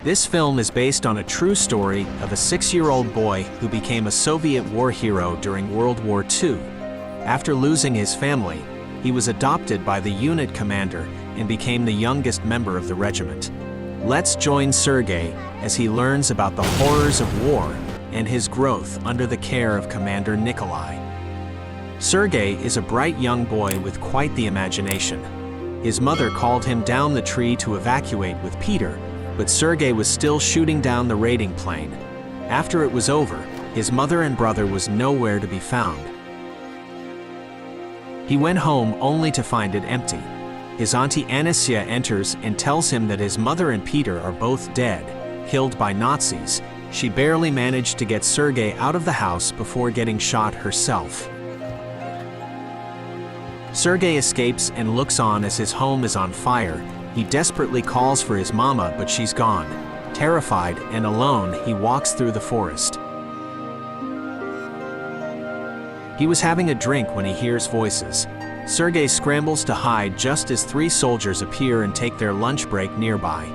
This film is based on a true story of a 6-year-old boy who became a Soviet war hero during World War II. After losing his family, he was adopted by the unit commander and became the youngest member of the regiment. Let's join Sergey as he learns about the horrors of war and his growth under the care of Commander Nikolai. Sergey is a bright young boy with quite the imagination. His mother called him down the tree to evacuate with Peter, but Sergey was still shooting down the raiding plane. After it was over, his mother and brother was nowhere to be found. He went home only to find it empty. His auntie Anastasia enters and tells him that his mother and Peter are both dead, killed by Nazis. She barely managed to get Sergey out of the house before getting shot herself. Sergey escapes and looks on as his home is on fire. He desperately calls for his mama, but she's gone. Terrified and alone, he walks through the forest. He was having a drink when he hears voices. Sergey scrambles to hide just as 3 soldiers appear and take their lunch break nearby.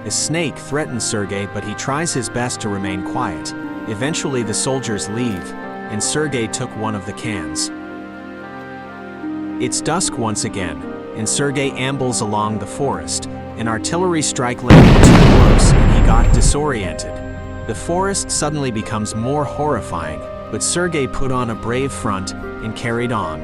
A snake threatens Sergey, but he tries his best to remain quiet. Eventually the soldiers leave, and Sergey took one of the cans. It's dusk once again, and Sergey ambles along the forest. An artillery strike landed too close, and he got disoriented. The forest suddenly becomes more horrifying, but Sergey put on a brave front and carried on.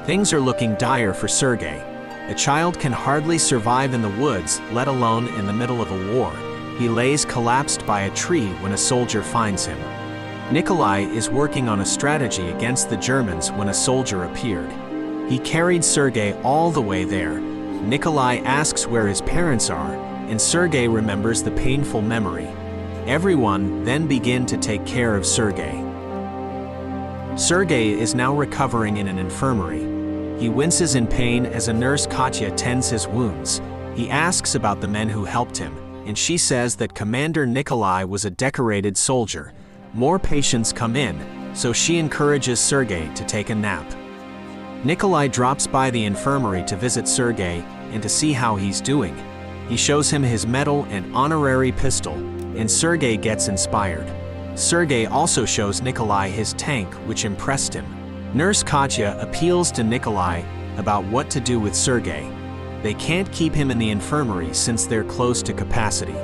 Things are looking dire for Sergey. A child can hardly survive in the woods, let alone in the middle of a war. He lays collapsed by a tree when a soldier finds him. Nikolai is working on a strategy against the Germans when a soldier appeared. He carried Sergey all the way there. Nikolai asks where his parents are, and Sergey remembers the painful memory. Everyone then begin to take care of Sergey. Sergey is now recovering in an infirmary. He winces in pain as a nurse, Katya, tends his wounds. He asks about the men who helped him, and she says that Commander Nikolai was a decorated soldier. More patients come in, so she encourages Sergey to take a nap. Nikolai drops by the infirmary to visit Sergey and to see how he's doing. He shows him his medal and honorary pistol, and Sergey gets inspired. Sergey also shows Nikolai his tank, which impressed him. Nurse Katya appeals to Nikolai about what to do with Sergey. They can't keep him in the infirmary since they're close to capacity.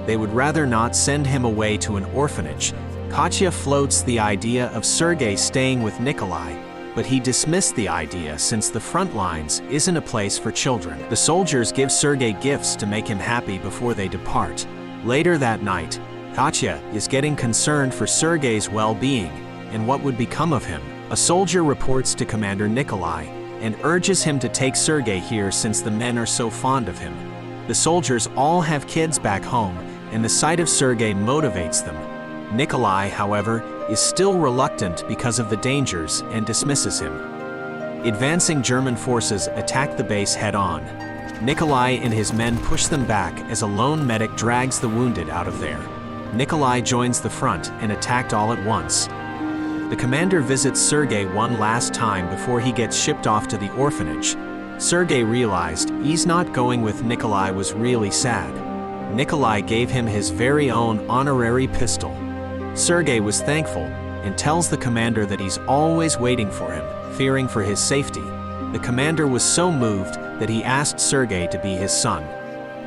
They would rather not send him away to an orphanage. Katya floats the idea of Sergey staying with Nikolai, but he dismissed the idea since the front lines isn't a place for children. The soldiers give Sergey gifts to make him happy before they depart. Later that night, Katya is getting concerned for Sergey's well-being and what would become of him. A soldier reports to Commander Nikolai and urges him to take Sergey here since the men are so fond of him. The soldiers all have kids back home, and the sight of Sergey motivates them. Nikolai, however, is still reluctant because of the dangers and dismisses him. Advancing German forces attack the base head-on. Nikolai and his men push them back as a lone medic drags the wounded out of there. Nikolai joins the front and attacked all at once. The commander visits Sergey one last time before he gets shipped off to the orphanage. Sergey realized he's not going with Nikolai was really sad. Nikolai gave him his very own honorary pistol. Sergey was thankful and tells the commander that he's always waiting for him, fearing for his safety. The commander was so moved that he asked Sergey to be his son.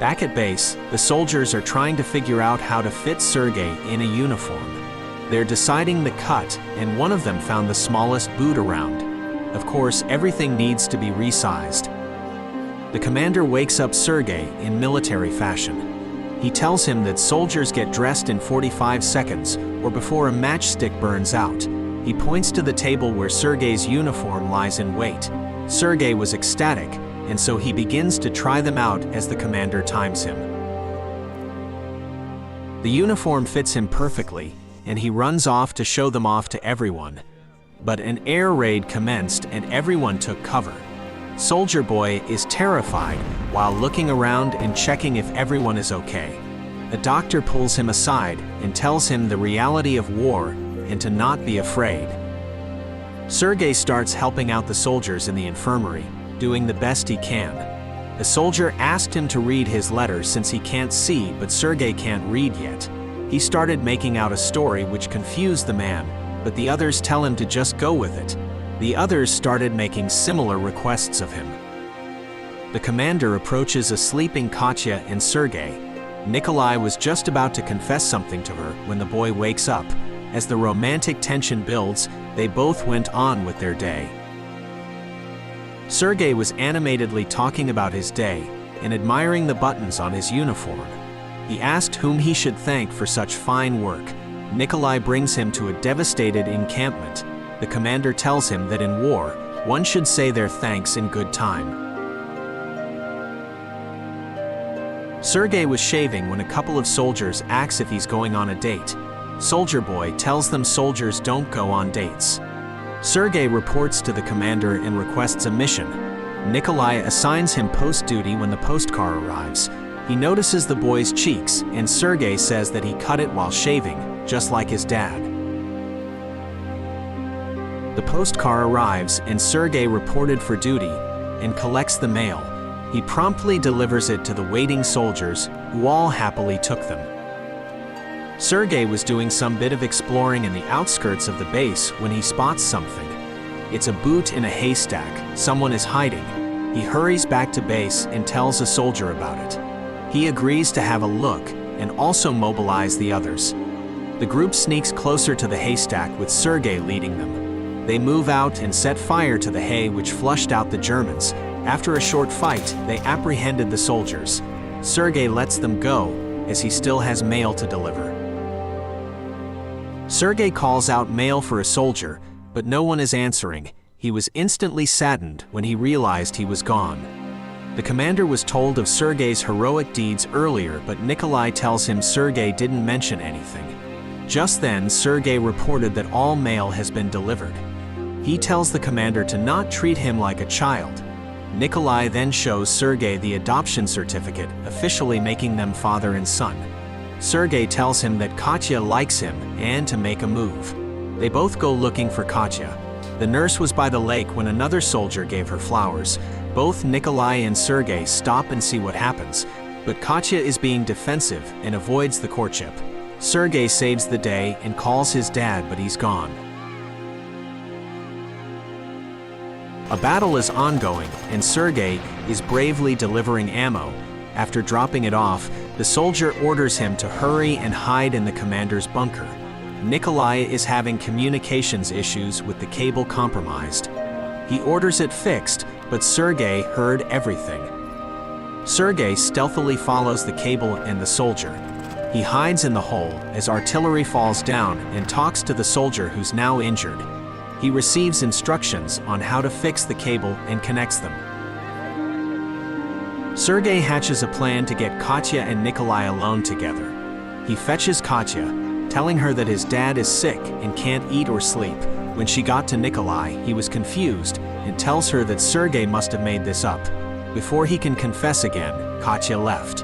Back at base, the soldiers are trying to figure out how to fit Sergey in a uniform. They're deciding the cut, and one of them found the smallest boot around. Of course, everything needs to be resized. The commander wakes up Sergey in military fashion. He tells him that soldiers get dressed in 45 seconds or before a matchstick burns out. He points to the table where Sergey's uniform lies in wait. Sergey was ecstatic, and so he begins to try them out as the commander times him. The uniform fits him perfectly, and he runs off to show them off to everyone. But an air raid commenced and everyone took cover. Soldier Boy is terrified while looking around and checking if everyone is okay. A doctor pulls him aside and tells him the reality of war and to not be afraid. Sergey starts helping out the soldiers in the infirmary, doing the best he can. A soldier asked him to read his letter since he can't see, but Sergey can't read yet. He started making out a story which confused the man, but the others tell him to just go with it. The others started making similar requests of him. The commander approaches a sleeping Katya and Sergey. Nikolai was just about to confess something to her when the boy wakes up. As the romantic tension builds, they both went on with their day. Sergey was animatedly talking about his day and admiring the buttons on his uniform. He asked whom he should thank for such fine work. Nikolai brings him to a devastated encampment. The commander tells him that in war, one should say their thanks in good time. Sergey was shaving when a couple of soldiers ask if he's going on a date. Soldier boy tells them soldiers don't go on dates. Sergey reports to the commander and requests a mission. Nikolai assigns him post duty when the postcar arrives. He notices the boy's cheeks, and Sergey says that he cut it while shaving, just like his dad. The postcar arrives, and Sergey reported for duty and collects the mail. He promptly delivers it to the waiting soldiers, who all happily took them. Sergey was doing some bit of exploring in the outskirts of the base when he spots something. It's a boot in a haystack. Someone is hiding. He hurries back to base and tells a soldier about it. He agrees to have a look and also mobilize the others. The group sneaks closer to the haystack with Sergey leading them. They move out and set fire to the hay, which flushed out the Germans. After a short fight, they apprehended the soldiers. Sergey lets them go, as he still has mail to deliver. Sergey calls out mail for a soldier, but no one is answering. He was instantly saddened when he realized he was gone. The commander was told of Sergey's heroic deeds earlier, but Nikolai tells him Sergey didn't mention anything. Just then, Sergey reported that all mail has been delivered. He tells the commander to not treat him like a child. Nikolai then shows Sergey the adoption certificate, officially making them father and son. Sergey tells him that Katya likes him and to make a move. They both go looking for Katya. The nurse was by the lake when another soldier gave her flowers. Both Nikolai and Sergey stop and see what happens, but Katya is being defensive and avoids the courtship. Sergey saves the day and calls his dad, but he's gone. A battle is ongoing, and Sergey is bravely delivering ammo. After dropping it off, the soldier orders him to hurry and hide in the commander's bunker. Nikolai is having communications issues with the cable compromised. He orders it fixed, but Sergey heard everything. Sergey stealthily follows the cable and the soldier. He hides in the hole as artillery falls down and talks to the soldier who's now injured. He receives instructions on how to fix the cable and connects them. Sergey hatches a plan to get Katya and Nikolai alone together. He fetches Katya, telling her that his dad is sick and can't eat or sleep. When she got to Nikolai, he was confused and tells her that Sergey must have made this up. Before he can confess again, Katya left.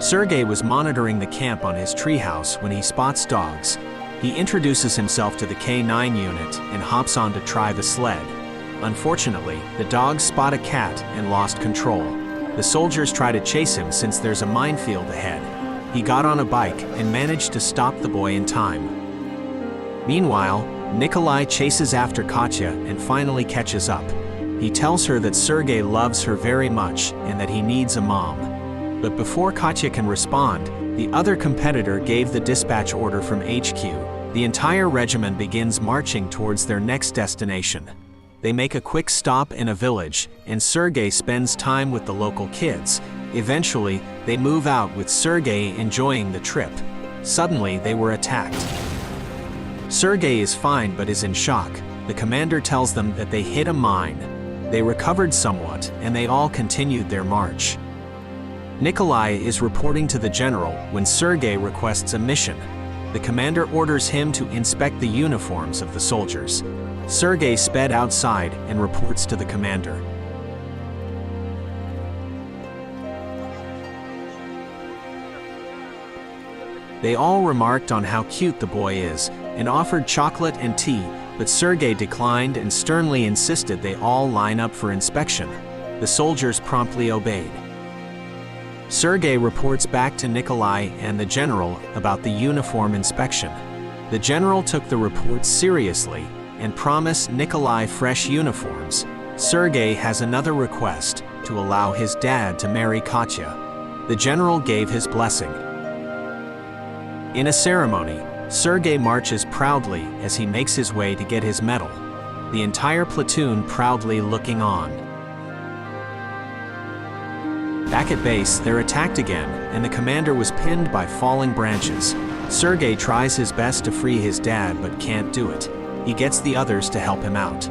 Sergey was monitoring the camp on his treehouse when he spots dogs. He introduces himself to the K9 unit and hops on to try the sled. Unfortunately, the dogs spot a cat and lost control. The soldiers try to chase him since there's a minefield ahead. He got on a bike and managed to stop the boy in time. Meanwhile, Nikolai chases after Katya and finally catches up. He tells her that Sergey loves her very much and that he needs a mom. But before Katya can respond, the other competitor gave the dispatch order from HQ. The entire regiment begins marching towards their next destination. They make a quick stop in a village, and Sergey spends time with the local kids. Eventually, they move out with Sergey enjoying the trip. Suddenly, they were attacked. Sergey is fine but is in shock. The commander tells them that they hit a mine. They recovered somewhat, and they all continued their march. Nikolai is reporting to the general when Sergey requests a mission. The commander orders him to inspect the uniforms of the soldiers. Sergey sped outside and reports to the commander. They all remarked on how cute the boy is and offered chocolate and tea, but Sergey declined and sternly insisted they all line up for inspection. The soldiers promptly obeyed. Sergey reports back to Nikolai and the general about the uniform inspection. The general took the report seriously and promised Nikolai fresh uniforms. Sergey has another request, to allow his dad to marry Katya. The general gave his blessing. In a ceremony, Sergey marches proudly as he makes his way to get his medal, the entire platoon proudly looking on. Back at base, they're attacked again, and the commander was pinned by falling branches. Sergey tries his best to free his dad but can't do it. He gets the others to help him out.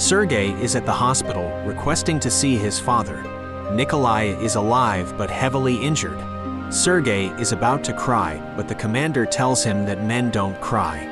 Sergey is at the hospital requesting to see his father. Nikolai is alive but heavily injured. Sergey is about to cry, but the commander tells him that men don't cry.